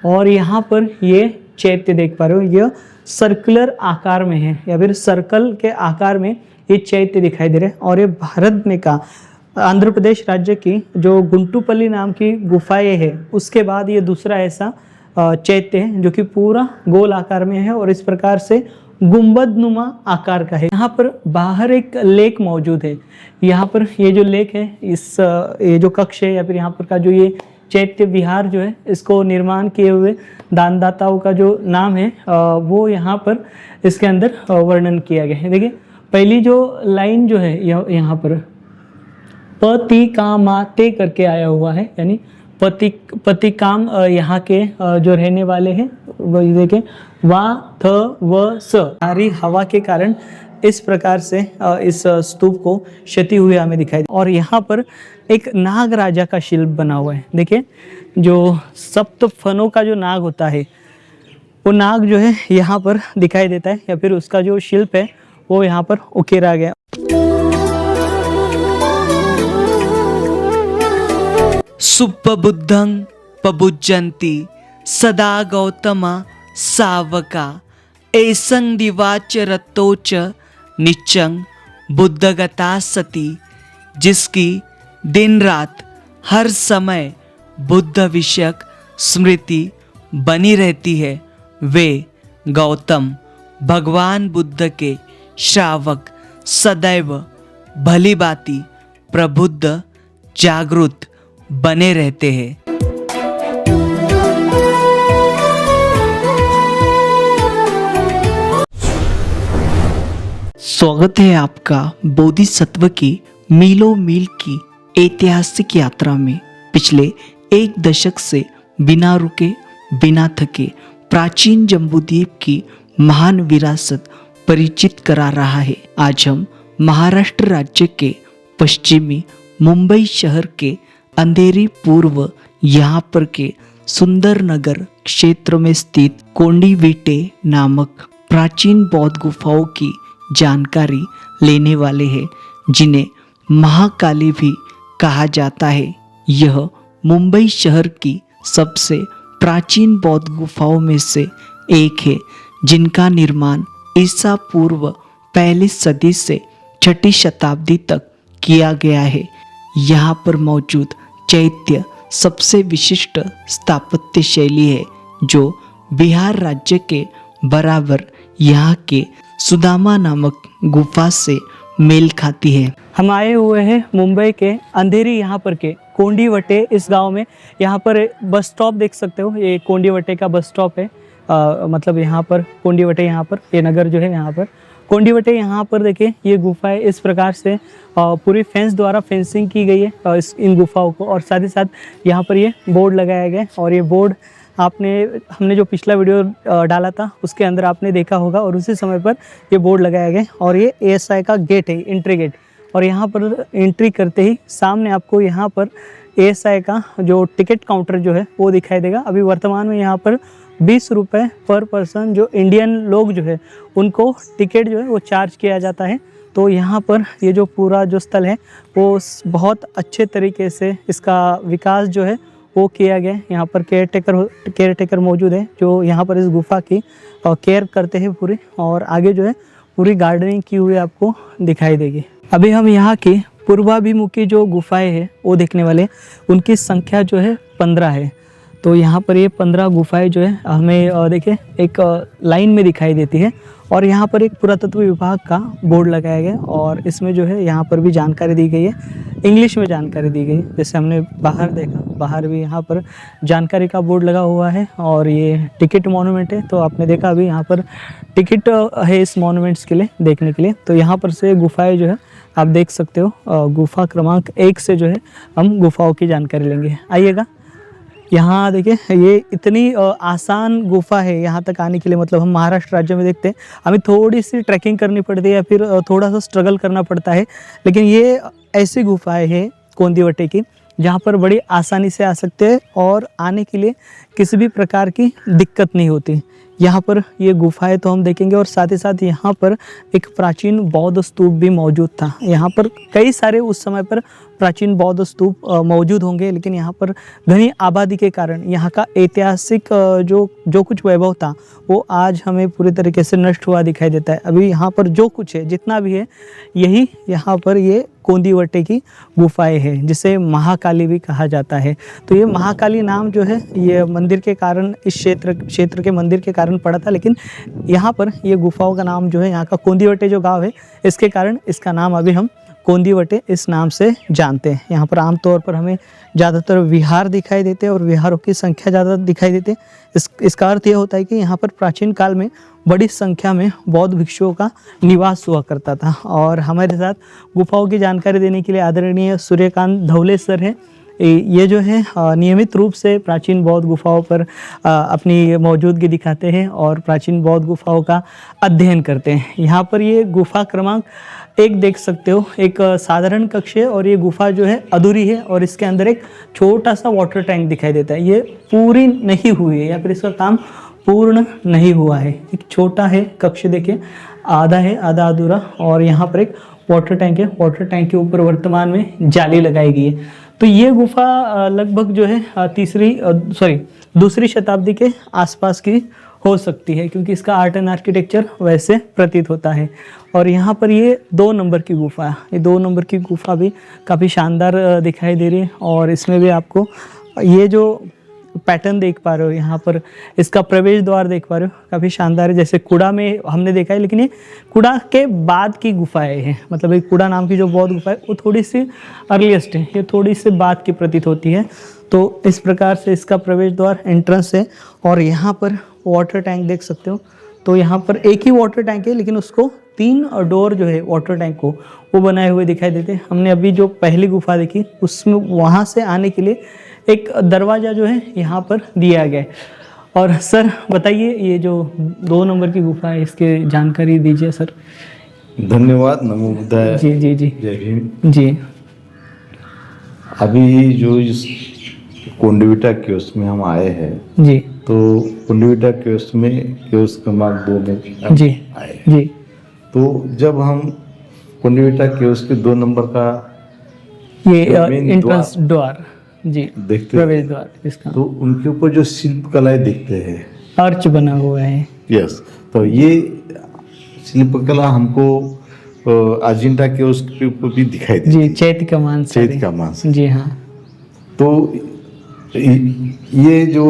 और यहाँ पर ये चैत्य देख पा रहे हो, यह सर्कुलर आकार में है या फिर सर्कल के आकार में ये चैत्य दिखाई दे रहे हैं। और ये भारत में का आंध्र प्रदेश राज्य की जो गुंटूपल्ली नाम की गुफाएं है उसके बाद ये दूसरा ऐसा चैत्य है जो कि पूरा गोल आकार में है और इस प्रकार से गुंबद नुमा आकार का है। यहाँ पर बाहर एक लेक मौजूद है। यहाँ पर ये जो लेक है, ये जो कक्ष है या फिर यहाँ पर का जो ये चैत्य विहार जो है, इसको निर्माण किए हुए दानदाताओं का जो नाम है वो यहाँ पर इसके अंदर वर्णन किया गया है। देखिए पहली जो लाइन जो है यहाँ पर पति कामाते करके आया हुआ है, यानी पति काम यहाँ के जो रहने वाले हैं वो देखें वा थ व स। भारी हवा के कारण इस प्रकार से इस स्तूप को क्षति हुई हमें दिखाई। और यहाँ पर एक नाग राजा का शिल्प बना हुआ है। देखिए जो सप्त फनों का जो नाग होता है वो नाग जो है यहाँ पर दिखाई देता है या फिर उसका जो शिल्प है वो यहाँ पर उकेरा गया। सुपबुद्धं पबुज्जन्ति सदा गौतमा सावका एसं दिवाच रतोच निच्चं बुद्धगता सती। जिसकी दिन रात हर समय बुद्ध विषयक स्मृति बनी रहती है, वे गौतम भगवान बुद्ध के श्रावक सदैव भली भांति प्रबुद्ध जागृत बने रहते हैं। स्वागत है आपका बोधिसत्व की मीलों मील की ऐतिहासिक यात्रा में। पिछले एक दशक से बिना रुके बिना थके प्राचीन जम्बूद्वीप की महान विरासत परिचित करा रहा है। आज हम महाराष्ट्र राज्य के पश्चिमी मुंबई शहर के अंधेरी पूर्व यहाँ पर के सुंदर नगर क्षेत्र में स्थित कोंडिविटे नामक प्राचीन बौद्ध गुफाओं की जानकारी लेने वाले हैं, जिन्हें महाकाली भी कहा जाता है। यह मुंबई शहर की सबसे प्राचीन बौद्ध गुफाओं में से एक है, जिनका निर्माण ईसा पूर्व पहली सदी से छठी शताब्दी तक किया गया है। यहाँ पर मौजूद चैत्य सबसे विशिष्ट स्थापत्य शैली है, जो बिहार राज्य के बराबर यहाँ के सुदामा नामक गुफा से मेल खाती है। हम आए हुए हैं मुंबई के अंधेरी यहाँ पर के कोंडिवटे इस गांव में। यहाँ पर बस स्टॉप देख सकते हो, ये कोंडिवटे का बस स्टॉप है। मतलब यहाँ पर कोंडिवटे, यहाँ पर ये नगर जो है यहाँ पर कोंडिवटे। यहाँ पर देखिए ये गुफाएं इस प्रकार से पूरी फेंस द्वारा फेंसिंग की गई है इन गुफाओं को। और साथ ही साथ यहाँ पर ये बोर्ड लगाया गया है और ये बोर्ड हमने जो पिछला वीडियो डाला था उसके अंदर आपने देखा होगा और उसी समय पर ये बोर्ड लगाया गया। और ये एएसआई का गेट है, एंट्री गेट। और यहाँ पर एंट्री करते ही सामने आपको यहाँ पर एएसआई का जो टिकट काउंटर जो है वो दिखाई देगा। अभी वर्तमान में यहाँ पर 20 रुपये पर पर्सन जो इंडियन लोग जो है उनको टिकट जो है वो चार्ज किया जाता है। तो यहाँ पर ये जो पूरा जो स्थल है वो बहुत अच्छे तरीके से इसका विकास जो है वो किया गया है। यहाँ पर केयर टेकर मौजूद है जो यहाँ पर इस गुफा की केयर करते हैं पूरी। और आगे जो है पूरी गार्डनिंग की हुई आपको दिखाई देगी। अभी हम यहाँ की पूर्वाभिमुखी जो गुफाएं हैं वो देखने वाले, उनकी संख्या जो है 15 है। तो यहाँ पर ये 15 गुफाएं जो है हमें देखिए एक लाइन में दिखाई देती है। और यहाँ पर एक पुरातत्व विभाग का बोर्ड लगाया गया और इसमें जो है यहाँ पर भी जानकारी दी गई है, इंग्लिश में जानकारी दी गई। जैसे हमने बाहर देखा, बाहर भी यहाँ पर जानकारी का बोर्ड लगा हुआ है। और ये टिकट मॉन्यूमेंट है, तो आपने देखा अभी यहाँ पर टिकट है इस मॉन्यूमेंट्स के लिए देखने के लिए। तो यहाँ पर से गुफाएँ जो है आप देख सकते हो। गुफा क्रमांक 1 से जो है हम गुफाओं की जानकारी लेंगे। आइएगा, यहाँ देखिए ये इतनी आसान गुफा है यहाँ तक आने के लिए। मतलब हम महाराष्ट्र राज्य में देखते हैं हमें थोड़ी सी ट्रैकिंग करनी पड़ती है या फिर थोड़ा सा स्ट्रगल करना पड़ता है, लेकिन ये ऐसी गुफाएं हैं कोंडिवटे की जहाँ पर बड़ी आसानी से आ सकते हैं। और आने के लिए किसी भी प्रकार की दिक्कत नहीं होती। यहाँ पर ये गुफाएं तो हम देखेंगे और साथ ही साथ यहाँ पर एक प्राचीन बौद्ध स्तूप भी मौजूद था। यहाँ पर कई सारे उस समय पर प्राचीन बौद्ध स्तूप मौजूद होंगे, लेकिन यहाँ पर घनी आबादी के कारण यहाँ का ऐतिहासिक जो कुछ वैभव था वो आज हमें पूरी तरीके से नष्ट हुआ दिखाई देता है। अभी यहाँ पर जो कुछ है, जितना भी है, यही यहाँ पर ये कोंदीवटे की गुफाएं हैं, जिसे महाकाली भी कहा जाता है। तो ये महाकाली नाम जो है ये मंदिर के कारण, इस क्षेत्र के मंदिर के कारण पड़ा था, लेकिन यहाँ पर ये गुफाओं का नाम जो है, यहाँ का कोंदीवटे जो गांव है, इसके कारण इसका नाम अभी हम कोंदीवटे इस नाम से जानते हैं। यहाँ पर आमतौर पर हमें ज़्यादातर विहार दिखाई देते हैं और विहारों की संख्या ज़्यादा दिखाई देती है। इसका अर्थ ये होता है कि यहाँ पर प्राचीन काल में बड़ी संख्या में बौद्ध भिक्षुओं का निवास हुआ करता था। और हमारे साथ गुफाओं की जानकारी देने के लिए आदरणीय सूर्यकांत धवले सर हैं। ये जो है नियमित रूप से प्राचीन बौद्ध गुफाओं पर अपनी मौजूदगी दिखाते हैं और प्राचीन बौद्ध गुफाओं का अध्ययन करते हैं। यहाँ पर ये गुफा क्रमांक 1 देख सकते हो, एक साधारण कक्ष है और ये गुफा जो है अधूरी है और इसके अंदर एक छोटा सा वाटर टैंक दिखाई देता है। ये पूरी नहीं हुई है या फिर इसका काम पूर्ण नहीं हुआ है। एक छोटा है कक्ष, देखिए आधा है, आधा अधूरा, और यहाँ पर एक वाटर टैंक है। वाटर टैंक के ऊपर वर्तमान में जाली लगाई गई है। तो ये गुफा लगभग जो है दूसरी शताब्दी के आसपास की हो सकती है, क्योंकि इसका आर्ट एंड आर्किटेक्चर वैसे प्रतीत होता है। और यहाँ पर ये 2 नंबर की गुफा है। ये 2 नंबर की गुफा भी काफ़ी शानदार दिखाई दे रही है और इसमें भी आपको ये जो पैटर्न देख पा रहे हो, यहाँ पर इसका प्रवेश द्वार देख पा रहे हो, काफ़ी शानदार है। जैसे कुड़ा में हमने देखा है, लेकिन ये कुड़ा के बाद की गुफाएं हैं। मतलब एक कुड़ा नाम की जो बौद्ध गुफा है वो थोड़ी सी अर्लीस्ट है, ये थोड़ी सी बाद की प्रतीत होती है। तो इस प्रकार से इसका प्रवेश द्वार, एंट्रेंस है। और यहाँ पर वाटर टैंक देख सकते हो। तो यहाँ पर एक ही वाटर टैंक है, लेकिन उसको 3 डोर जो है वाटर टैंक को वो बनाए हुए दिखाई देते हैं। हमने अभी जो पहली गुफा देखी उसमें वहाँ से आने के लिए एक दरवाज़ा जो है यहाँ पर दिया गया है। और सर बताइए, ये जो 2 नंबर की गुफा है इसके जानकारी दीजिए सर। धन्यवाद। नमो बुद्धाय। जी जी जी जय भीम। जी। अभी जो इस कोंडीविटा कियोस्क में हम आए हैं, जी तो कोंडीविटा कियोस्क में कियोस्क क्रमांक 2 में हम जी आए। जी। तो जब हम कोंडीविटा कियोस्क के 2 नंबर का ये मेन एंट्रेंस द्वार जी, देखते प्रवेश द्वार इसका, तो उनके ऊपर जो शिल्प कलाएं दिखते हैं, आर्च बना हुआ है। यस, तो ये शिल्पकला हमको अजिंठा कियोस्क के ऊपर भी दिखाई देती जी, है। चैत्य कमान से। चैत्य कमान से। जी हाँ। तो ये जो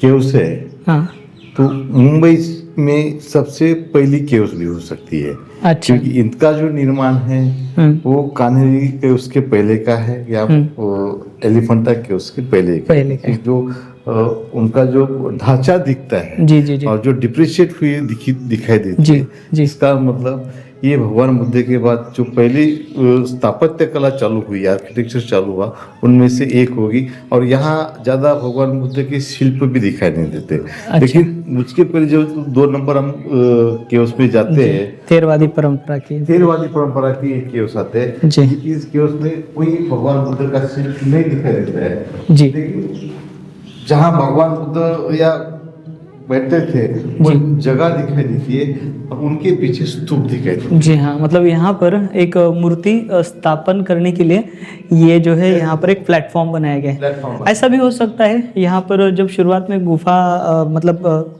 केव्स है, हाँ तो मुंबई में सबसे पहली केव्स भी हो सकती है। अच्छा। क्योंकि इनका जो निर्माण है वो कान्हेरी केव्स के पहले का है या एलिफेंटा केव्स के पहले का है। जो उनका जो ढांचा दिखता है जी जी जी, और जो डिप्रिशिएट हुई दिखाई देती जी है, जी, इसका मतलब ये भगवान बुद्ध के बाद जो पहली स्थापत्य कला चालू हुई, आर्किटेक्चर चालू हुआ, उनमें से एक होगी। और यहाँ ज़्यादा भगवान बुद्ध के शिल्प भी दिखाई नहीं देते। अच्छा। लेकिन उसके पहले जो 2 नंबर हम केव्स में जाते हैं, थेरवादी परंपरा की, थेरवादी परंपरा की एक केव्स आते हैं। जी। इस केव्स में कोई भगवान बुद्ध का शिल्प नहीं दिखाई देता है। जी। लेकिन जहाँ भगवान बुद्ध या बैठते थे वो जगह दिखाई देती है और उनके पीछे स्तूप दिखाई देती है। जी हाँ, मतलब यहाँ पर एक मूर्ति स्थापन करने के लिए ये जो है यहाँ पर एक प्लेटफॉर्म बनाया गया है। ऐसा भी हो सकता है यहाँ पर जब शुरुआत में गुफा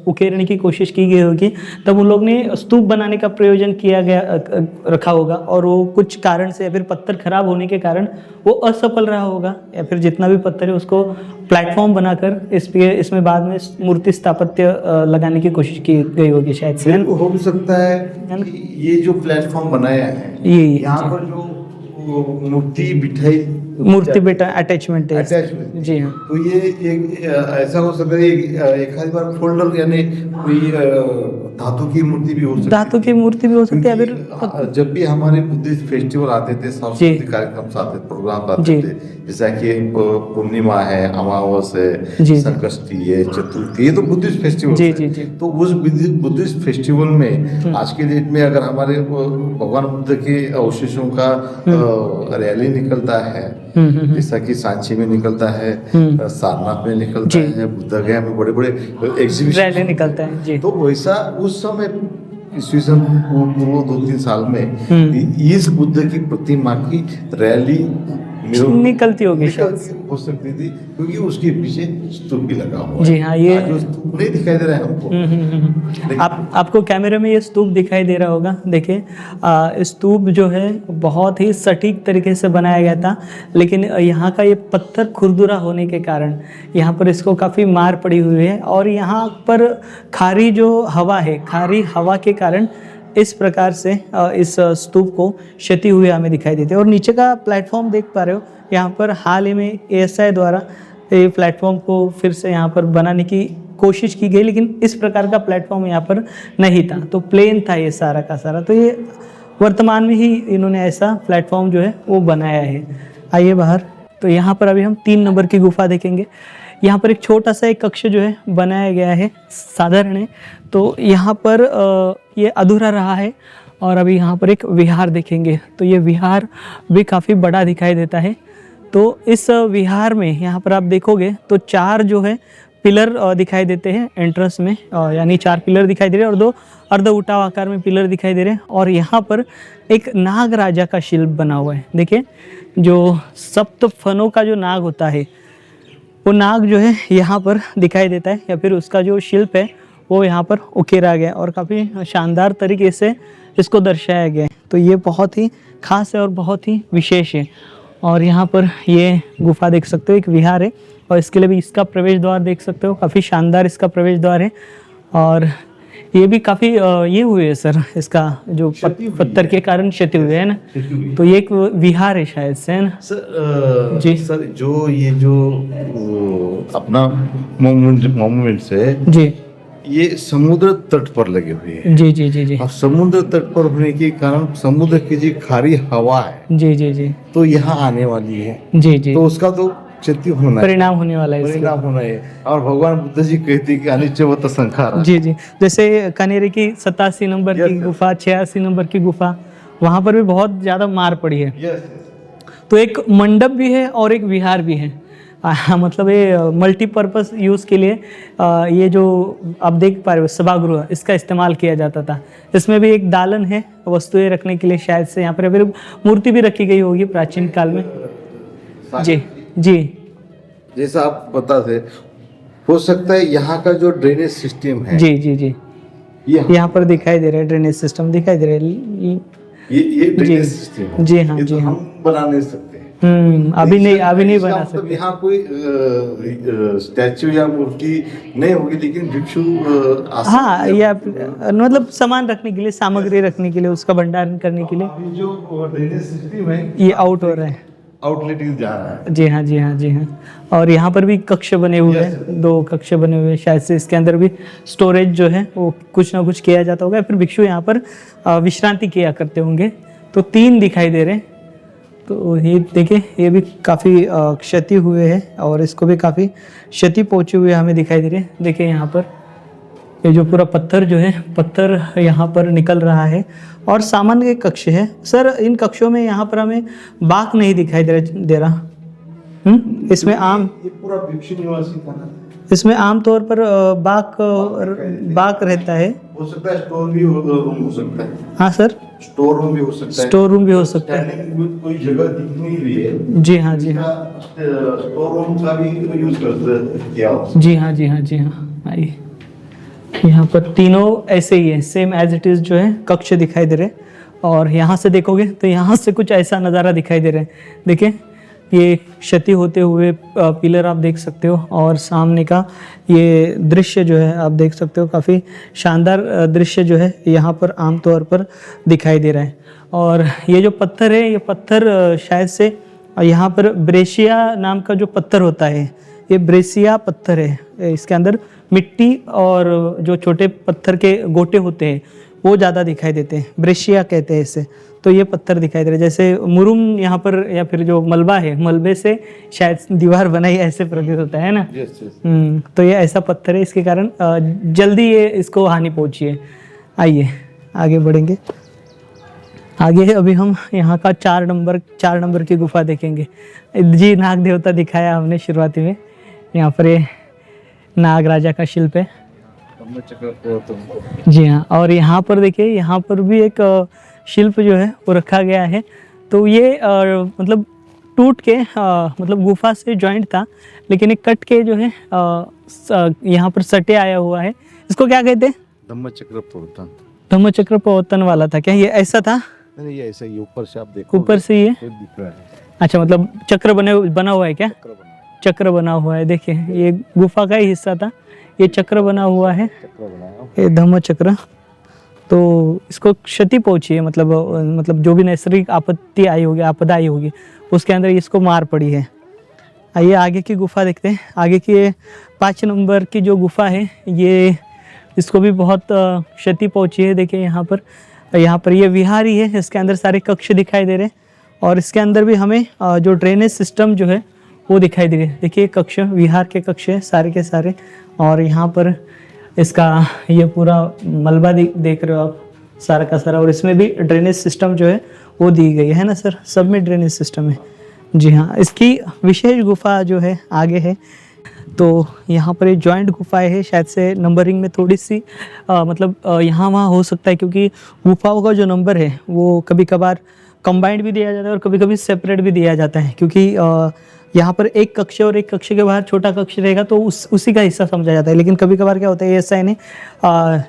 उकेरने की कोशिश की गई होगी, तब उन लोग ने स्तूप बनाने का प्रयोजन किया गया रखा होगा, और वो कुछ कारण से या फिर पत्थर खराब होने के कारण वो असफल रहा होगा, या फिर जितना भी पत्थर है उसको प्लेटफॉर्म बनाकर इसमें बाद में मूर्ति स्थापत्य लगाने की कोशिश की गई होगी शायद से। हो भी सकता है कि ये जो प्लेटफॉर्म बनाया है, ये यहाँ पर जो मूर्ति बेटा अटैचमेंट है। अटैचमेंट, जी हाँ। तो ये एक ऐसा हो सकता है, एक आधी बार फोल्डर यानी कोई धातु की मूर्ति भी हो सकती है। धातु की मूर्ति भी हो सकती है। फिर जब भी हमारे बुद्धिस्ट फेस्टिवल आते थे, सांस्कृतिक कार्यक्रम आते, प्रोग्राम आते थे, जैसा कि पूर्णिमा है, अमावस है, संकष्टी है, चतुर्थी, ये तो बुद्धिस्ट फेस्टिवल जी जी जी। तो उस बुद्धिस्ट फेस्टिवल में आज के डेट में अगर हमारे भगवान बुद्ध के अवशेषों का रैली निकलता है जैसा कि सांची में निकलता है, सारनाथ में निकलता है, बुद्धगया में बड़े बड़े एग्जीबिशन रैली निकलता है जी। तो वैसा उस समय ईस्वीसन पूर्व 2-3 साल में इस बुद्ध की प्रतिमा की रैली निकलती होगी शायद। निकलती हो सकती थी, क्योंकि उसके पीछे स्तूप भी लगा हुआ है। जी हाँ, ये आज वो स्तूप नहीं दिखाई दे रहा है हमको। आपको कैमरे में ये स्तूप दिखाई दे रहा होगा। देखिए स्तूप जो है बहुत ही सटीक तरीके से बनाया गया था, लेकिन यहाँ का ये पत्थर खुरदुरा होने के कारण यहाँ पर इसको काफ़ी मार पड़ी हुई है, और यहाँ पर खारी जो हवा है, खारी हवा के कारण इस प्रकार से इस स्तूप को क्षति हुई हमें दिखाई देती है। और नीचे का प्लेटफॉर्म देख पा रहे हो, यहाँ पर हाल ही में ASI द्वारा ये प्लेटफॉर्म को फिर से यहाँ पर बनाने की कोशिश की गई, लेकिन इस प्रकार का प्लेटफॉर्म यहाँ पर नहीं था, तो प्लेन था ये सारा का सारा। तो ये वर्तमान में ही इन्होंने ऐसा प्लेटफॉर्म जो है वो बनाया है। आइए बाहर। तो यहाँ पर अभी हम 3 नंबर की गुफा देखेंगे। यहाँ पर एक छोटा सा एक कक्ष जो है बनाया गया है, साधारण है, तो यहाँ पर ये अधूरा रहा है। और अभी यहाँ पर एक विहार देखेंगे, तो ये विहार भी काफ़ी बड़ा दिखाई देता है। तो इस विहार में यहाँ पर आप देखोगे तो 4 जो है पिलर दिखाई देते हैं एंट्रेंस में, यानी 4 पिलर दिखाई दे रहे हैं और 2 अर्ध उठाव आकार में पिलर दिखाई दे रहे हैं। और यहाँ पर एक नाग राजा का शिल्प बना हुआ है। देखिए, जो सप्त फनों का जो नाग होता है, वो नाग जो है यहाँ पर दिखाई देता है, या फिर उसका जो शिल्प है वो यहाँ पर उकेरा गया और काफ़ी शानदार तरीके से इसको दर्शाया गया है। तो ये बहुत ही खास है और बहुत ही विशेष है। और यहाँ पर ये गुफा देख सकते हो, एक विहार है, और इसके लिए भी इसका प्रवेश द्वार देख सकते हो, काफ़ी शानदार इसका प्रवेश द्वार है। और ये भी काफ़ी ये हुए है सर, इसका जो पत्थर के कारण क्षति हुई है ना, तो ये एक विहार है शायद से, है ना सर? जी सर, जो अपना मोन्यूमेंट्स है जी ये समुद्र तट पर लगे हुए हैं। जी जी जी जी और समुद्र तट पर होने के कारण समुद्र की जो खारी हवा है जी जी जी तो यहाँ आने वाली है, जी जी, तो उसका तो क्षति होना है, परिणाम होने वाला है इसका। परिणाम होना है। और भगवान बुद्ध जी कहते हैं कि अनिच्यवत संखार। जी जी, जैसे कनेरे की 87 नंबर की गुफा, 86 नंबर की गुफा, वहाँ पर भी बहुत ज़्यादा मार पड़ी है। तो एक मंडप भी है और एक विहार भी है। मतलब ये मल्टीपर्पस यूज़ के लिए ये जो आप देख पा रहे हो सभागृह, इसका इस्तेमाल किया जाता था। इसमें भी एक दालन है वस्तुएं रखने के लिए, शायद से यहाँ पर फिर मूर्ति भी रखी गई होगी प्राचीन काल में। जी जी, जैसा आप बता थे, हो सकता है यहाँ का जो ड्रेनेज सिस्टम है, जी जी जी, यहाँ पर दिखाई दे रहा है, ड्रेनेज सिस्टम दिखाई दे रहा है। ये ड्रेनेज सिस्टम है। जी हाँ, ये जी तो हाँ। हम बना नहीं सकते। अभी नहीं इसका बना मतलब सकते। यहाँ कोई स्टैचू या मूर्ति नहीं होगी, लेकिन भिक्षु हाँ, या मतलब सामान रखने के लिए, सामग्री रखने के लिए, उसका भंडारण करने के लिए अभी जो ड्रेनेज सिस्टम है ये आउट हो रहा है। आउटलेट जा रहा है। जी हाँ जी हाँ जी हाँ। और यहाँ पर भी कक्ष बने हुए हैं, 2 कक्ष बने हुए हैं, शायद से इसके अंदर भी स्टोरेज जो है वो कुछ ना कुछ किया जाता होगा, फिर भिक्षु यहाँ पर विश्रांति किया करते होंगे। तो 3 दिखाई दे रहे हैं। तो ये देखिए, ये भी काफ़ी क्षति हुए हैं और इसको भी काफ़ी क्षति पहुँची हुई हमें दिखाई दे रही है। देखिए यहाँ पर ये जो पूरा पत्थर जो है, पत्थर यहाँ पर निकल रहा है। और सामान्य कक्ष है सर, इन कक्षों में यहाँ पर हमें बाग नहीं दिखाई दे रहा। इसमें ये पूरा भिक्षु निवासी था ना, इसमें आमतौर पर बाग रहता है। हो सकता है स्टोर भी रूम हो सकता है। हाँ सर, स्टोर रूम भी हो सकता है। स्टोर रूम भी हो सकता है। कोई जगह दिख नहीं रही है। जी हाँ जी हाँ, स्टोर रूम का भी यूज किया हो। जी हाँ जी हाँ जी हाँ। आइए, यहाँ पर तीनों ऐसे ही है, सेम एज इट इज़ जो है कक्ष दिखाई दे रहे हैं। और यहाँ से देखोगे तो यहाँ से कुछ ऐसा नज़ारा दिखाई दे रहा है। देखिए, ये क्षति होते हुए पिलर आप देख सकते हो, और सामने का ये दृश्य जो है आप देख सकते हो, काफ़ी शानदार दृश्य जो है यहाँ पर आमतौर पर दिखाई दे रहा है। और ये जो पत्थर है, ये पत्थर शायद से यहाँ पर ब्रेशिया नाम का जो पत्थर होता है, ये ब्रेशिया पत्थर है। इसके अंदर मिट्टी और जो छोटे पत्थर के गोटे होते हैं वो ज़्यादा दिखाई देते हैं, ब्रेशिया कहते हैं इसे। तो ये पत्थर दिखाई दे रहे हैं, जैसे मुरुम यहाँ पर, या फिर जो मलबा है, मलबे से शायद दीवार बनाई ऐसे प्रतीत होता है ना। तो ये ऐसा पत्थर है, इसके कारण जल्दी ये इसको हानि पहुँची है। आइए आगे बढ़ेंगे। आगे अभी हम यहाँ का 4 नंबर की गुफा देखेंगे। जी नाग देवता दिखाया हमने शुरुआती में। यहाँ पर ये नाग राजा का शिल्प है। जी हाँ, और यहाँ पर देखिए, यहाँ पर भी एक शिल्प जो है वो रखा गया है। तो ये मतलब टूट के मतलब गुफा से जॉइंट था, लेकिन एक कट के जो है यहाँ पर सटे आया हुआ है। इसको क्या कहते हैं? धम्मचक्र प्रवर्तन। धम्मचक्र प्रवर्तन वाला था क्या ये? ऐसा था? नहीं, ये ऐसा ही ऊपर से आप देखो, ऊपर से ये दिख रहा है। अच्छा, मतलब चक्र बना हुआ है क्या? चक्र बना हुआ है। देखिए ये गुफा का ही हिस्सा था, ये चक्र बना हुआ है, ये धम्म चक्र। तो इसको क्षति पहुंची है, मतलब जो भी नैसर्गिक आपत्ति आई होगी, आपदा आई होगी, उसके अंदर इसको मार पड़ी है। आइए आगे की गुफा देखते हैं। आगे की 5 नंबर की जो गुफा है, ये इसको भी बहुत क्षति पहुंची है। देखिए यहाँ पर ये विहार ही है, इसके अंदर सारे कक्ष दिखाई दे रहे हैं, और इसके अंदर भी हमें जो ड्रेनेज सिस्टम जो है वो दिखाई दे रही है। देखिए कक्ष, विहार के कक्ष है सारे के सारे, और यहाँ पर इसका ये पूरा मलबा देख रहे हो आप, सारा का सारा, और इसमें भी ड्रेनेज सिस्टम जो है वो दी गई है ना सर? सब में ड्रेनेज सिस्टम है। जी हाँ, इसकी विशेष गुफा जो है आगे है। तो यहाँ पर ये जॉइंट गुफाएं है, शायद से नंबरिंग में थोड़ी सी यहाँ वहाँ हो सकता है, क्योंकि गुफाओं का जो नंबर है वो कभी कभार कंबाइंड भी दिया जाता है और कभी कभी सेपरेट भी दिया जाता है, क्योंकि यहाँ पर एक कक्ष और एक कक्ष के बाहर छोटा कक्ष रहेगा तो उसी का हिस्सा समझा जाता है। लेकिन कभी कभार क्या होता है, ऐसा है नहीं,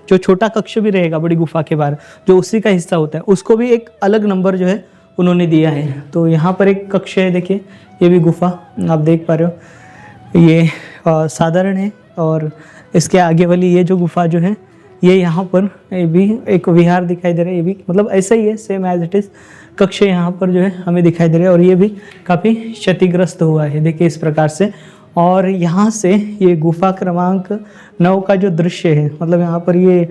जो छोटा कक्ष भी रहेगा बड़ी गुफा के बाहर, जो उसी का हिस्सा होता है, उसको भी एक अलग नंबर जो है उन्होंने दिया है। तो यहाँ पर एक कक्ष है, देखिए ये भी गुफा आप देख पा रहे हो, ये साधारण है। और इसके आगे वाली ये जो गुफा जो है, ये यहाँ पर ये भी एक विहार दिखाई दे रहा है, ये भी मतलब ऐसा ही है, सेम एज इट इज़ कक्ष यहाँ पर जो है हमें दिखाई दे रहा है, और ये भी काफ़ी क्षतिग्रस्त हुआ है, देखिए इस प्रकार से। और यहाँ से ये गुफा क्रमांक 9 का जो दृश्य है, मतलब यहाँ पर ये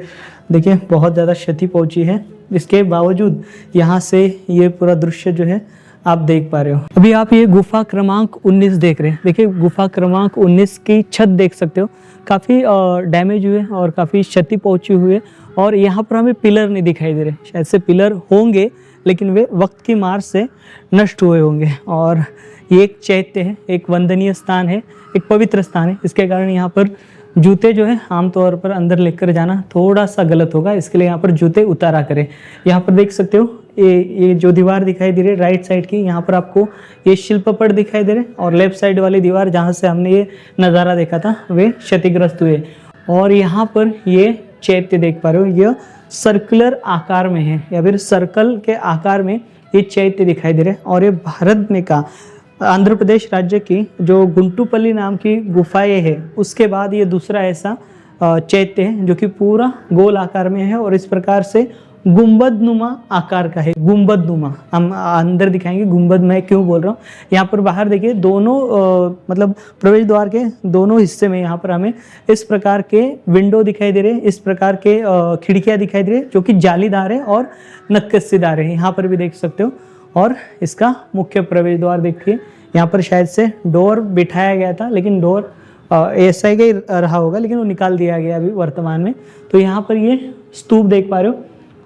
देखिए बहुत ज़्यादा क्षति पहुँची है, इसके बावजूद यहाँ से ये पूरा दृश्य जो है आप देख पा रहे हो। अभी आप ये गुफा क्रमांक 19 देख रहे हैं। देखिए गुफा क्रमांक 19 की छत देख सकते हो, काफ़ी डैमेज हुए और काफ़ी क्षति पहुँची हुई है, और यहाँ पर हमें पिलर नहीं दिखाई दे रहे। शायद से पिलर होंगे, लेकिन वे वक्त की मार से नष्ट हुए होंगे। और ये एक चैत्य है, एक वंदनीय स्थान है, एक पवित्र स्थान है। इसके कारण यहाँ पर जूते जो है आमतौर पर अंदर लेकर जाना थोड़ा सा गलत होगा, इसके लिए यहाँ पर जूते उतारा करें। यहाँ पर देख सकते हो ये जो दीवार दिखाई दे रही है राइट साइड की, यहाँ पर आपको ये शिल्पपट दिखाई दे रहे हैं, और लेफ्ट साइड वाली दीवार जहाँ से हमने ये नज़ारा देखा था वे क्षतिग्रस्त हुए। और यहाँ पर ये चैत्य देख पा रहे हो, यह सर्कुलर आकार में है, या फिर सर्कल के आकार में ये चैत्य दिखाई दे रहे हैं। और ये भारत में का आंध्र प्रदेश राज्य की जो गुंटूपल्ली नाम की गुफाएं है, उसके बाद ये दूसरा ऐसा चैत्य है जो कि पूरा गोल आकार में है, और इस प्रकार से गुंबद नुमा आकार का है। गुंबद नुमा हम अंदर दिखाएंगे, गुंबद मैं क्यों बोल रहा हूँ। यहाँ पर बाहर देखिए दोनों मतलब प्रवेश द्वार के दोनों हिस्से में यहाँ पर हमें इस प्रकार के विंडो दिखाई दे रहे हैं, इस प्रकार के खिड़कियाँ दिखाई दे रही है जो कि जालीदार है और नक्काशीदार है, यहाँ पर भी देख सकते हो। और इसका मुख्य प्रवेश द्वार देखिए, यहाँ पर शायद से डोर बिठाया गया था, लेकिन डोर ऐसा ही रहा होगा, लेकिन वो निकाल दिया गया अभी वर्तमान में। तो यहाँ पर ये स्तूप देख पा रहे हो,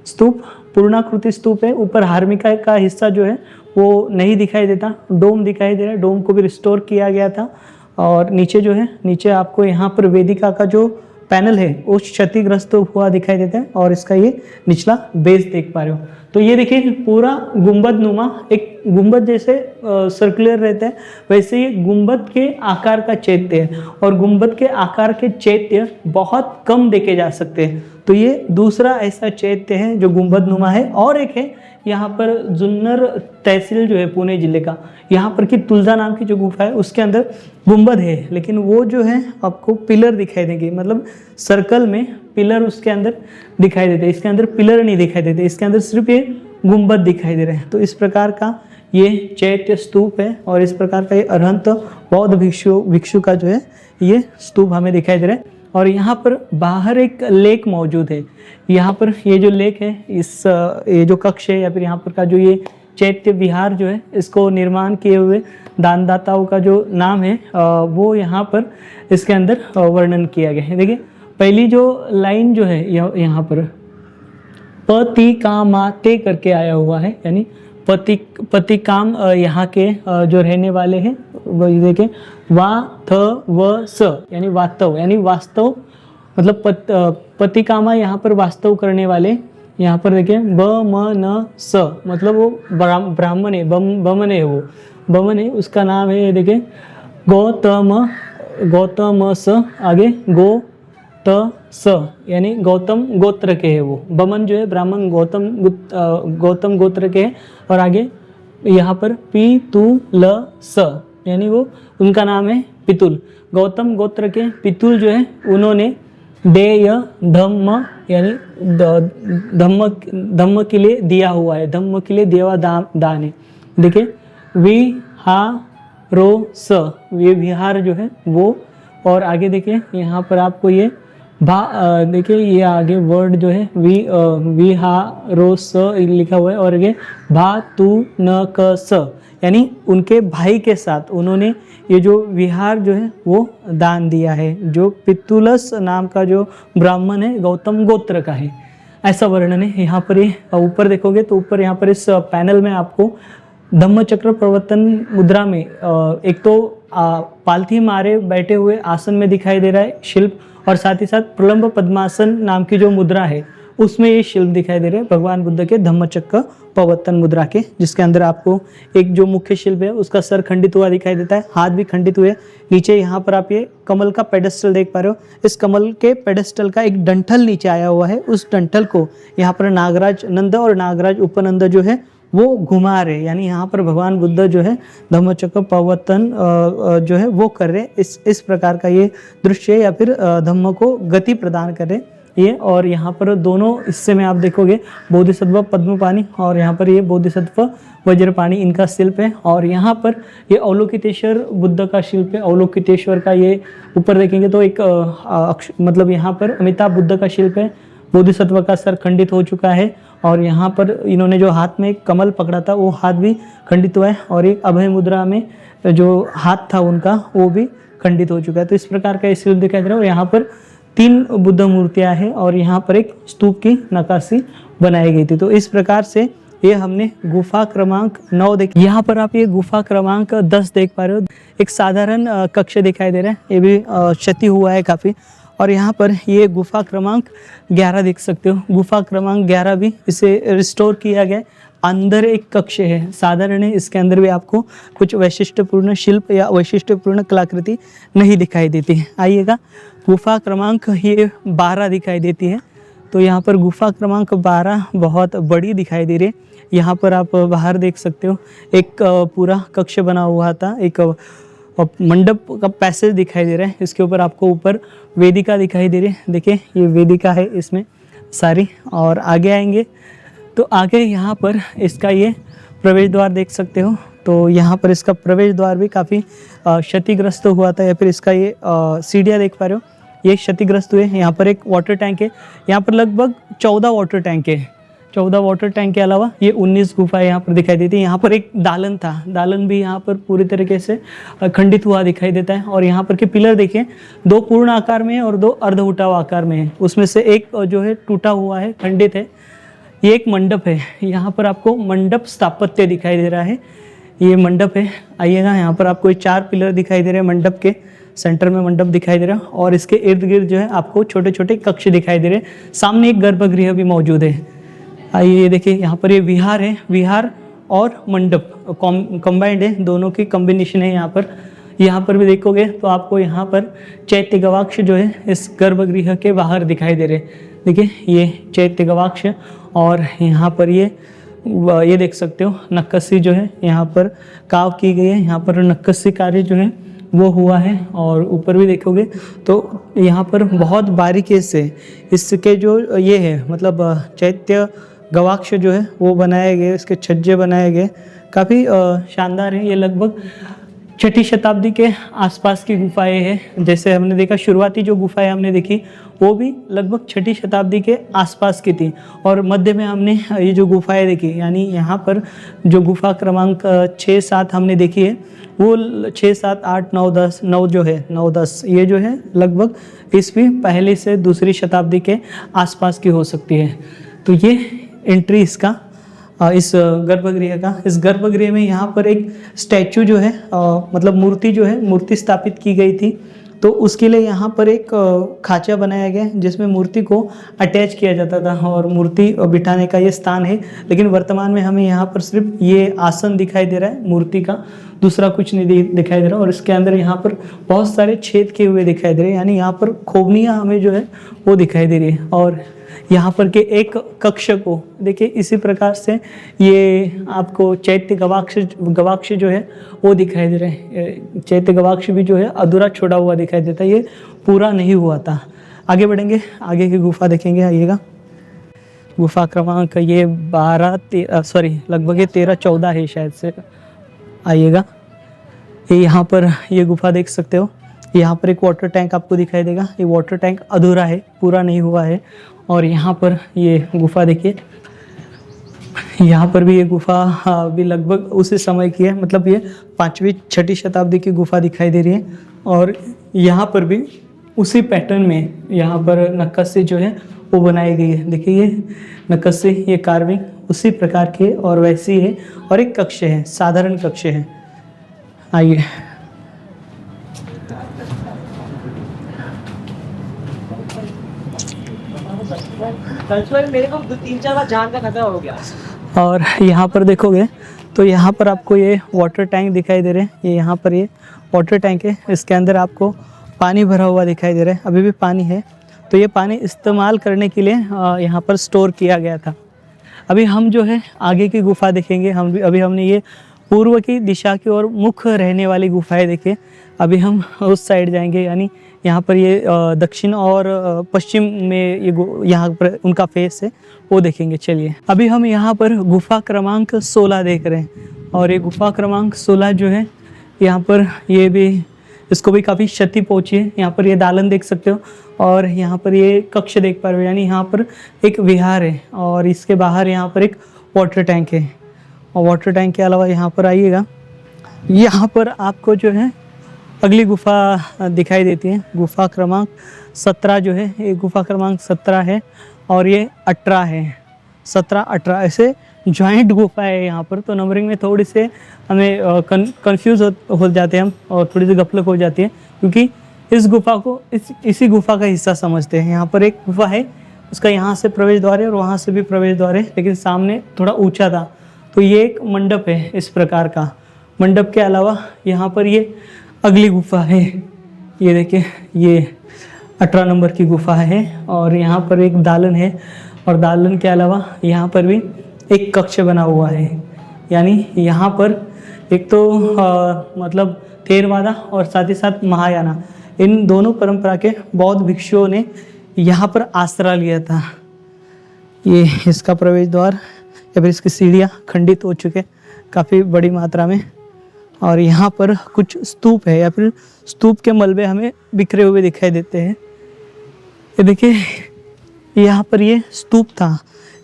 स्तूप पूर्णाकृति स्तूप है। ऊपर हार्मिका का हिस्सा जो है वो नहीं दिखाई देता, डोम दिखाई दे रहा है, डोम को भी रिस्टोर किया गया था। और नीचे जो है, नीचे आपको यहाँ पर वेदिका का जो पैनल है वो क्षतिग्रस्त हुआ दिखाई देता है, और इसका ये निचला बेस देख पा रहे हो। तो ये देखिए पूरा गुंबद नुमा, एक गुंबद जैसे सर्कुलर रहता है वैसे ये गुंबद के आकार का चैत्य है, और गुंबद के आकार के चैत्य बहुत कम देखे जा सकते हैं। तो ये दूसरा ऐसा चैत्य है जो गुंबद नुमा है। और एक है यहाँ पर जुन्नर तहसील जो है पुणे जिले का, यहाँ पर की तुलजा नाम की जो गुफा है उसके अंदर गुंबद है, लेकिन वो जो है आपको पिलर दिखाई देंगे, मतलब सर्कल में पिलर उसके अंदर दिखाई देते हैं, इसके अंदर पिलर नहीं दिखाई देते, इसके अंदर सिर्फ ये गुंबद दिखाई दे रहे हैं। तो इस प्रकार का ये चैत्य स्तूप है, और इस प्रकार का ये अरहंत बौद्ध भिक्षु का जो है ये स्तूप हमें दिखाई दे रहा है। और यहाँ पर बाहर एक लेक मौजूद है। यहाँ पर ये जो लेक है, इस ये जो कक्ष है या फिर यहाँ पर का जो ये चैत्य विहार जो है, इसको निर्माण किए हुए दानदाताओं का जो नाम है वो यहाँ पर इसके अंदर वर्णन किया गया है। देखिए पहली जो लाइन जो है यहाँ पर पतिकामाते करके आया हुआ है, यानी पतिकाम यहाँ के जो रहने वाले हैं वो देखें वाथव यानी वास्तव, यानी वास्तव मतलब पतिकामा यहाँ पर वास्तव करने वाले। यहाँ पर देखिए बमनस मतलब वो ब्राह्मण है, बमन है, वो बमन है, उसका नाम है देखिए गौतमस, आगे गोतस यानी गौतम गोत्र के है वो। बमन जो है ब्राह्मण गौतम गोत्र के है। और आगे यहाँ पर पितुलस यानी वो उनका नाम है पितुल। गौतम गोत्र के पितुल जो है उन्होंने देय धम्म यानी धम्म के लिए दिया हुआ है, धम्म के लिए देवा दान है। देखिए विहारोस ये विहार जो है वो। और आगे देखिए यहाँ पर आपको ये देखिए ये आगे वर्ड जो है विहारोस लिखा हुआ है। और आगे भातुनकस यानी उनके भाई के साथ उन्होंने ये जो विहार जो है वो दान दिया है। जो पितुलस नाम का जो ब्राह्मण है गौतम गोत्र का है, ऐसा वर्णन है। यहाँ पर ये ऊपर देखोगे तो ऊपर यहाँ पर इस पैनल में आपको धम्मचक्र प्रवर्तन मुद्रा में एक तो पालथी मारे बैठे हुए आसन में दिखाई दे रहा है शिल्प, और साथ ही साथ प्रलंब पद्मासन नाम की जो मुद्रा है उसमें ये शिल्प दिखाई दे रहे हैं भगवान बुद्ध के धम्मचक्र प्रवर्तन मुद्रा के, जिसके अंदर आपको एक जो मुख्य शिल्प है उसका सर खंडित हुआ दिखाई देता है, हाथ भी खंडित हुए। नीचे यहाँ पर आप ये कमल का पेडेस्टल देख पा रहे हो, इस कमल के पेडेस्टल का एक डंठल नीचे आया हुआ है। उस डंठल को यहाँ पर नागराज नंद और नागराज उपनंद जो है वो घुमा रहे, यानी यहाँ पर भगवान बुद्ध जो है धम्मचक्र प्रवर्तन जो है वो कर रहे। इस प्रकार का ये दृश्य या फिर धम्म को गति प्रदान कर रहे ये। और यहाँ पर दोनों हिस्से में आप देखोगे बोधिसत्व पद्मपाणि और यहाँ पर ये बोधिसत्व वज्रपाणि इनका शिल्प है। और यहाँ पर ये अवलोकितेश्वर बुद्ध का शिल्प है। अवलोकितेश्वर का ये ऊपर देखेंगे तो एक मतलब यहाँ पर अमिताभ बुद्ध का शिल्प है। बोधिसत्व का सर खंडित हो चुका है और यहाँ पर इन्होंने जो हाथ में एक कमल पकड़ा था वो हाथ भी खंडित हुआ है, और एक अभय मुद्रा में जो हाथ था उनका वो भी खंडित हो चुका है। तो इस प्रकार का ये शिल्प दिखाई दे रहा है। और यहाँ पर 3 बुद्ध मूर्तियां हैं और यहाँ पर एक स्तूप की नक्काशी बनाई गई थी। तो इस प्रकार से ये हमने गुफा क्रमांक 9 देखी। यहाँ पर आप ये गुफा क्रमांक 10 देख पा रहे हो। एक साधारण कक्ष दिखाई दे रहा है, ये भी क्षति हुआ है काफ़ी। और यहाँ पर ये गुफा क्रमांक 11 देख सकते हो। गुफा क्रमांक 11 भी इसे रिस्टोर किया गया। अंदर एक कक्ष है, साधारण है, इसके अंदर भी आपको कुछ वैशिष्ट्यपूर्ण शिल्प या वैशिष्ट्यपूर्ण कलाकृति नहीं दिखाई देती है। आइएगा, गुफा क्रमांक ये 12 दिखाई देती है। तो यहाँ पर गुफा क्रमांक 12 बहुत बड़ी दिखाई दे रही है। यहाँ पर आप बाहर देख सकते हो एक पूरा कक्ष बना हुआ था, एक मंडप का पैसेज दिखाई दे रहा है। इसके ऊपर आपको ऊपर वेदिका दिखाई दे रही है। देखिए ये वेदिका है इसमें सारी। और आगे आएंगे तो आगे यहाँ पर इसका ये प्रवेश द्वार देख सकते हो। तो यहाँ पर इसका प्रवेश द्वार भी काफ़ी क्षतिग्रस्त हुआ था, या फिर इसका ये सीढ़ियाँ देख पा रहे हो ये क्षतिग्रस्त हुए। यहाँ पर एक वाटर टैंक है, यहाँ पर लगभग 14 वाटर टैंक है। 14 वाटर टैंक के अलावा ये 19 गुफाएं यहाँ पर दिखाई देती है। यहाँ पर एक दालन था, दालन भी यहाँ पर पूरी तरीके से खंडित हुआ दिखाई देता है। और यहाँ पर के पिलर देखिए, 2 पूर्ण आकार में है और 2 अर्ध उठाव आकार में है। उसमें से एक जो है टूटा हुआ है, खंडित है। ये एक मंडप है, यहाँ पर आपको मंडप स्थापत्य दिखाई दे रहा है। ये मंडप है। आइएगा, यहाँ पर आपको 4 पिलर दिखाई दे रहे हैं। मंडप के सेंटर में मंडप दिखाई दे रहा है और इसके इर्द गिर्द जो है आपको छोटे छोटे कक्ष दिखाई दे रहे हैं। सामने एक गर्भगृह भी मौजूद है। आइए ये देखिए, यहाँ पर ये विहार है, विहार और मंडप कंबाइंड है, दोनों की कॉम्बिनेशन है। यहाँ पर भी देखोगे तो आपको यहाँ पर चैत्य गवाक्ष जो है इस गर्भगृह के बाहर दिखाई दे रहे। देखिए ये चैत्य गवाक्ष, और यहाँ पर ये देख सकते हो नक्काशी जो है यहाँ पर काव की गई है। यहाँ पर नक्काशी कार्य जो है वो हुआ है। और ऊपर भी देखोगे तो यहाँ पर बहुत बारीकी से इसके जो ये है मतलब चैत्य गवाक्ष जो है वो बनाए गए, इसके छज्जे बनाए गए, काफ़ी शानदार है। ये लगभग 6ठी शताब्दी के आसपास की गुफाएं हैं। जैसे हमने देखा शुरुआती जो गुफाएं हमने देखी वो भी लगभग 6ठी शताब्दी के आसपास की थी। और मध्य में हमने ये जो गुफाएं देखी, यानी यहाँ पर जो गुफा क्रमांक 6, 7 हमने देखी है वो 6, 7, 8, 9, 10, 9 जो है 9, 10 ये जो है लगभग ईस्वी पहले से दूसरी शताब्दी के आसपास की हो सकती है। तो ये एंट्री इसका इस गर्भगृह का। इस गर्भगृह में यहाँ पर एक स्टैचू जो है मतलब मूर्ति जो है, मूर्ति स्थापित की गई थी। तो उसके लिए यहाँ पर एक खांचा बनाया गया है जिसमें मूर्ति को अटैच किया जाता था और मूर्ति बिठाने का ये स्थान है। लेकिन वर्तमान में हमें यहाँ पर सिर्फ ये आसन दिखाई दे रहा है मूर्ति का, दूसरा कुछ नहीं दिखाई दे रहा। और इसके अंदर यहाँ पर बहुत सारे छेद किए हुए दिखाई दे रहे हैं, यानी यहाँ पर खोबनियाँ हमें जो है वो दिखाई दे रही है। और यहाँ पर के एक कक्ष को देखिए, इसी प्रकार से ये आपको चैत्य गवाक्ष जो है वो दिखाई दे रहे हैं। चैत्य गवाक्ष भी जो है अधूरा छोड़ा हुआ दिखाई देता है, ये पूरा नहीं हुआ था। आगे बढ़ेंगे, आगे की गुफा देखेंगे। आइएगा, गुफा क्रमांक ये 13-14 है शायद से। आइएगा, ये यहाँ पर ये गुफा देख सकते हो। यहाँ पर एक वाटर टैंक आपको दिखाई देगा। ये वाटर टैंक अधूरा है, पूरा नहीं हुआ है। और यहाँ पर ये गुफा देखिए, यहाँ पर भी ये गुफा भी लगभग उसी समय की है, मतलब ये 5वीं-6वीं शताब्दी की गुफा दिखाई दे रही है। और यहाँ पर भी उसी पैटर्न में यहाँ पर नक्काशी जो है वो बनाई गई है। देखिए ये नक्काशी, ये कार्विंग उसी प्रकार की है और वैसी है। और एक कक्ष है, साधारण कक्ष है। आइए, मेरे को 3-4 बार जान का खतरा हो गया। और यहाँ पर देखोगे तो यहाँ पर आपको ये वाटर टैंक दिखाई दे रहे हैं। ये यहाँ पर ये वाटर टैंक है, इसके अंदर आपको पानी भरा हुआ दिखाई दे रहा है, अभी भी पानी है। तो ये पानी इस्तेमाल करने के लिए यहाँ पर स्टोर किया गया था। अभी हम जो है आगे की गुफा देखेंगे। अभी हमने ये पूर्व की दिशा की ओर मुख रहने वाली गुफाएं देखे। अभी हम उस साइड जाएंगे, यानी यहाँ पर ये दक्षिण और पश्चिम में ये यहाँ पर उनका फेस है, वो देखेंगे। चलिए, अभी हम यहाँ पर गुफा क्रमांक 16 देख रहे हैं। और ये गुफा क्रमांक 16 जो है, यहाँ पर ये भी, इसको भी काफ़ी क्षति पहुँची है। यहाँ पर ये दालन देख सकते हो और यहाँ पर ये कक्ष देख पा रहे हो, यानी यहाँ पर एक विहार है और इसके बाहर यहाँ पर एक वाटर टैंक है। और वाटर टैंक के अलावा यहाँ पर आइएगा, यहाँ पर आपको जो है अगली गुफा दिखाई देती है। गुफा क्रमांक 17 जो है, ये गुफा क्रमांक 17 है और ये 18 है। 17-18 ऐसे जॉइंट गुफा है यहाँ पर। तो नंबरिंग में थोड़ी से हमें कंफ्यूज हो जाते हैं हम और थोड़ी सी गफलत हो जाती है, क्योंकि इस गुफा को इसी गुफा का हिस्सा समझते हैं। यहाँ पर एक गुफा है, उसका यहाँ से प्रवेश द्वार है और वहाँ से भी प्रवेश द्वार है, लेकिन सामने थोड़ा ऊंचा था। तो ये एक मंडप है इस प्रकार का। मंडप के अलावा यहाँ पर ये अगली गुफा है, ये देखिए, ये 18 नंबर की गुफा है। और यहाँ पर एक दालन है और दालन के अलावा यहाँ पर भी एक कक्ष बना हुआ है। यानी यहाँ पर एक तो मतलब थेरवादा और साथ ही साथ महायाना, इन दोनों परंपरा के बौद्ध भिक्षुओं ने यहाँ पर आश्रय लिया था। ये इसका प्रवेश द्वार या फिर इसकी सीढ़ियाँ खंडित हो चुके काफ़ी बड़ी मात्रा में। और यहाँ पर कुछ स्तूप है या फिर स्तूप के मलबे हमें बिखरे हुए दिखाई देते हैं। ये देखिए, यहाँ पर ये स्तूप था,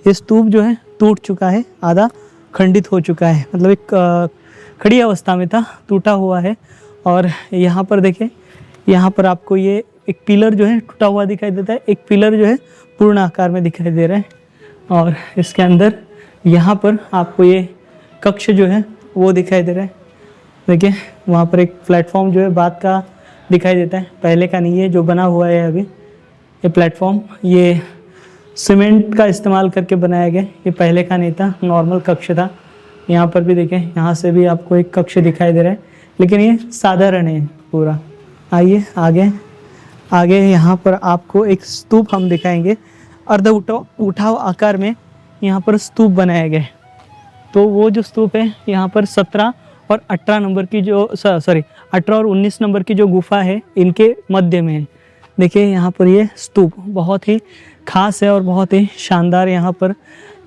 ये स्तूप जो है टूट चुका है, आधा खंडित हो चुका है, मतलब एक खड़ी अवस्था में था, टूटा हुआ है। और यहाँ पर देखिए, यहाँ पर आपको ये एक पिलर जो है टूटा हुआ दिखाई देता है, एक पिलर जो है पूर्ण आकार में दिखाई दे रहा है। और इसके अंदर यहाँ पर आपको ये कक्ष जो है वो दिखाई दे रहा है। देखिए, वहाँ पर एक प्लेटफॉर्म जो है बाद का दिखाई देता है, पहले का नहीं है जो बना हुआ है अभी। ये प्लेटफॉर्म ये सीमेंट का इस्तेमाल करके बनाया गया, ये पहले का नहीं था, नॉर्मल कक्ष था। यहाँ पर भी देखें, यहाँ से भी आपको एक कक्ष दिखाई दे रहा है, लेकिन ये साधारण है पूरा। आइए आगे, आगे यहाँ पर आपको एक स्तूप हम दिखाएंगे, अर्ध उठाव आकार में यहाँ पर स्तूप बनाया गया है। तो वो जो स्तूप है यहाँ पर 17 और 18 नंबर की जो 18 और 19 नंबर की जो गुफा है, इनके मध्य में है। देखिए, यहाँ पर ये स्तूप बहुत ही खास है और बहुत ही शानदार। यहाँ पर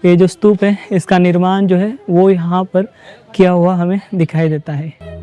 ये जो स्तूप है, इसका निर्माण जो है वो यहाँ पर किया हुआ हमें दिखाई देता है।